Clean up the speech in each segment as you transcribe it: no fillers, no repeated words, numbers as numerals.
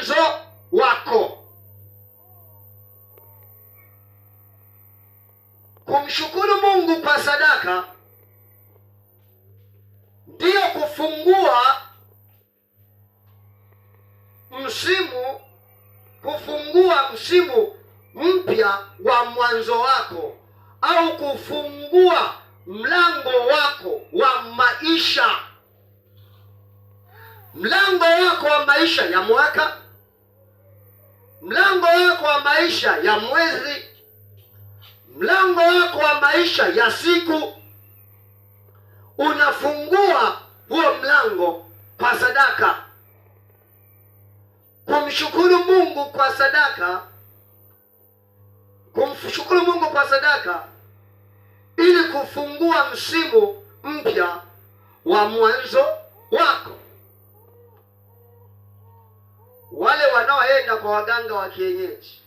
mwanzo wako. Kumshukuru Mungu kwa sadaka ndiyo kufungua msimu mpya wa mwanzo wako, au kufungua mlango wako wa maisha, mlango wako wa maisha ya mwaka, mlango wako wa maisha ya mwezi, mlango wako wa maisha ya siku. Unafungua huo mlango kwa sadaka. Kumshukuru Mungu kwa sadaka, kumshukuru Mungu kwa sadaka ili kufungua msimu mpya wa mwanzo wako. Wale wanaoenda kwa waganga wa kienyeji,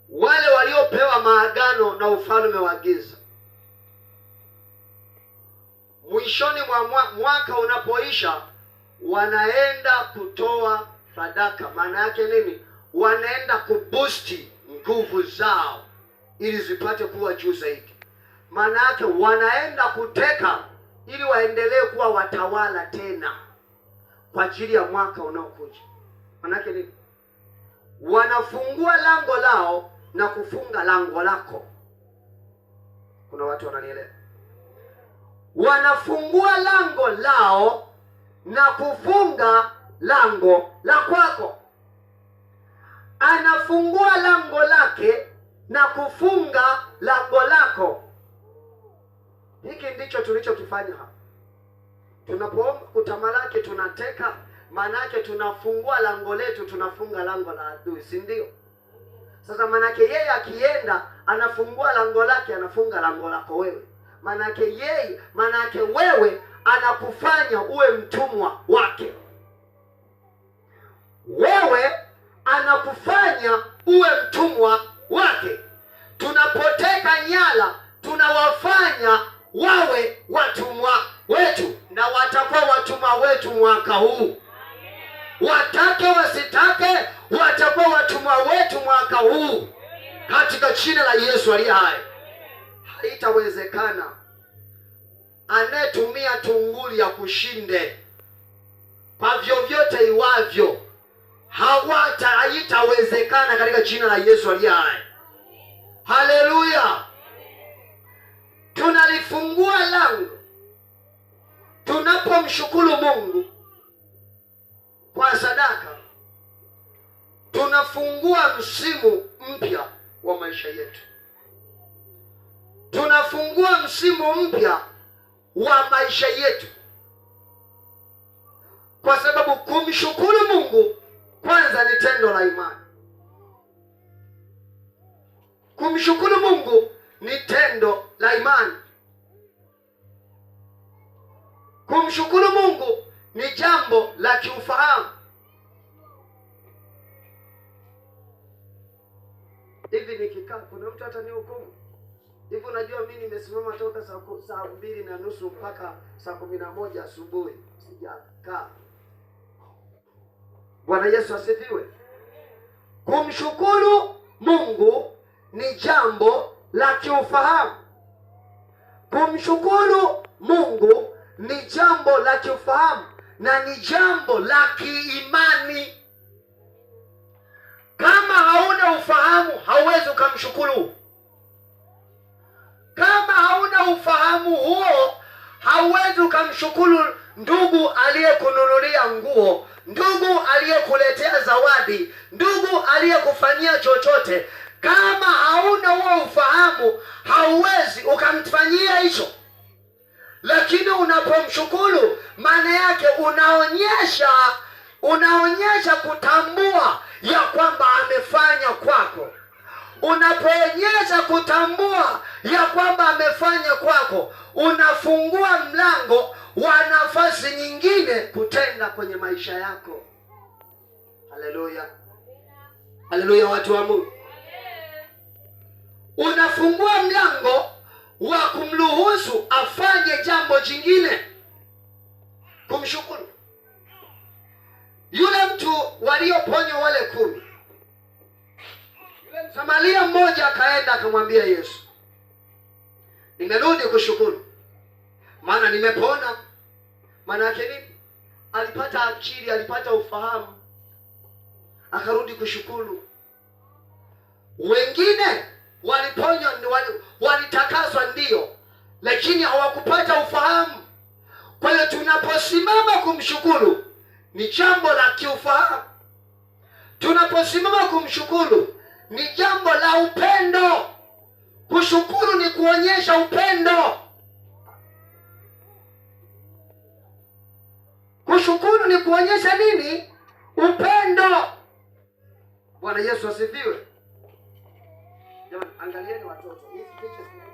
wale waliopewa maagano na ufalme wa giza, mwishoni mwa mwaka unapoisha, wanaenda kutoa sadaka. Maana yake nini? Wanaenda kubusti nguvu zao ili zipate kuwa juu zaidi. Maana yake wanaenda kuteka ili waendelee kuwa watawala tena kwa ajili ya mwaka unaokuja. Maana yake nini? Wanafungua lango lao na kufunga lango lako. Kuna watu wananielewa? Wanafungua lango lao na kufunga lango la kwako. Anafungua lango lake na kufunga lango lako. Hiki ndicho tulichokifanya hapa. Tunapoomba kutamalaki tunateka, maana yake tunafungua lango letu, tunafunga lango la adui, si ndio? Sasa maana yake yeye akienda anafungua lango lake, anafunga lango lako wewe. Maana yake wewe anakufanya uwe mtumwa wake. Wewe anakufanya uwe mtumwa wake. Tunapoteka nyara, tunawafanya wawe watumwa wetu, na watakuwa watumwa wetu mwaka huu. Watake wasitake, watakuwa watumwa wetu mwaka huu, katika jina la Yesu aliye hai. Haitawezekana anayetumia tunguli ya kushinde kwa vyovyote iwavyo, haitawezekana katika jina la Yesu aliye hai. Haleluya! Tunalifungua lango tunapomshukuru Mungu kwa sadaka. Tunafungua msimu mpya wa maisha yetu. Tunafungua msimu mpya wa maisha yetu, kwa sababu kumshukuru Mungu kwanza ni tendo la imani. Kumshukuru Mungu ni tendo la imani. Kumshukuru Mungu ni jambo la kiufahamu. Hivi nikikaa, kuna mtu hata nihukumu? Hivi unajua mimi nimesimama toka saa 2:30 mpaka saa 11 asubuhi sijakaa. Bwana Yesu asifiwe. Kumshukuru Mungu ni jambo la kiufahamu. Kumshukuru Mungu ni jambo la kiufahamu na ni jambo la kiimani. Kama hauna ufahamu, hauwezi ukamshukuru. Kama hauna ufahamu huo, hauwezi ukamshukuru ndugu aliyekununulia nguo, ndugu aliyekuletea zawadi, ndugu aliyekufanyia chochote. Kama hauna huo ufahamu, hauwezi ukamfanyia hicho. Lakini unapomshukuru, maana yake unaonyesha kutambua ya kwamba amefanya kwako. Unapoonyesha kutambua ya kwamba amefanya kwako, unafungua mlango wa nafasi nyingine kutenda kwenye maisha yako. Haleluya, haleluya, watu wa Mungu. Unafungua mlango wa kumruhusu afanye jambo jingine. Kumshukuru. Yule mtu walioponywa wale 10, yule Msamaria mmoja akaenda akamwambia Yesu, nimerudi kushukuru, maana nimepona. Maana yake nini? Alipata akili, alipata ufahamu, akarudi kushukuru. Wengine waliponywa, walitakaswa ndio, lakini hawakupata ufahamu. Kwa hiyo tunaposimama kumshukuru ni jambo la kiufahamu. Tunaposimama kumshukuru ni jambo la upendo. Kushukuru ni kuonyesha upendo. Kushukuru ni kuonyesha nini? Upendo. Bwana Yesu asifiwe. Jamani, angalieni watoto. Hizi picha